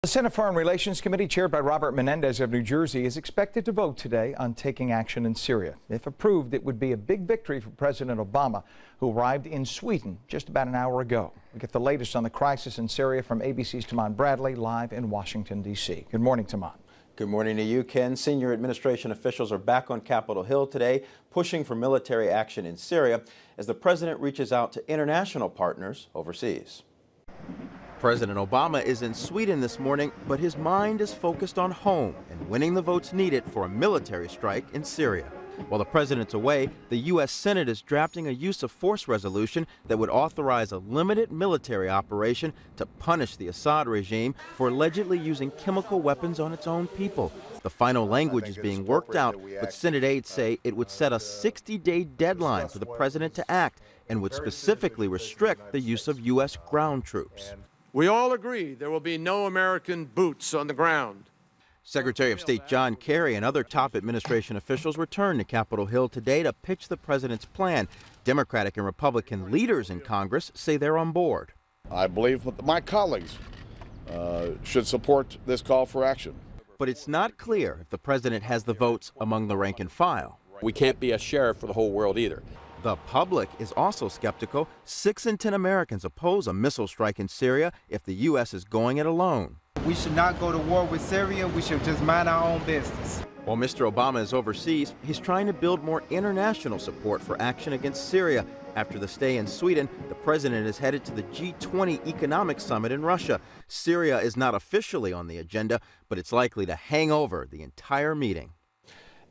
The Senate Foreign Relations Committee, chaired by Robert Menendez of New Jersey, is expected to vote today on taking action in Syria. If approved, it would be a big victory for President Obama, who arrived in Sweden just about an hour ago. We get the latest on the crisis in Syria from ABC's Taman Bradley, live in Washington, D.C. Good morning, Taman. Good morning to you, Ken. Senior administration officials are back on Capitol Hill today, pushing for military action in Syria as the president reaches out to international partners overseas. President Obama is in Sweden this morning, but his mind is focused on home and winning the votes needed for a military strike in Syria. While the president's away, the U.S. Senate is drafting a use of force resolution that would authorize a limited military operation to punish the Assad regime for allegedly using chemical weapons on its own people. The final language is being worked out, but Senate aides say it would set a 60-day deadline for the president to act and would specifically restrict the use of U.S. ground troops. We all agree there will be no American boots on the ground. Secretary of State John Kerry and other top administration officials returned to Capitol Hill today to pitch the president's plan. Democratic and Republican leaders in Congress say they're on board. I believe that my colleagues should support this call for action. But it's not clear if the president has the votes among the rank and file. We can't be a sheriff for the whole world either. The public is also skeptical. 6 in 10 Americans oppose a missile strike in Syria if the U.S. is going it alone. We should not go to war with Syria. We should just mind our own business. While Mr. Obama is overseas, he's trying to build more international support for action against Syria. After the stay in Sweden, the president is headed to the G20 Economic Summit in Russia. Syria is not officially on the agenda, but it's likely to hang over the entire meeting.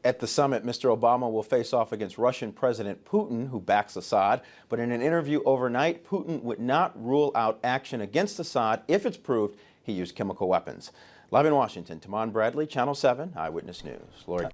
At the summit, Mr. Obama will face off against Russian President Putin, who backs Assad. But in an interview overnight, Putin would not rule out action against Assad if it's proved he used chemical weapons. Live in Washington, Taman Bradley, Channel 7 Eyewitness News. Lori.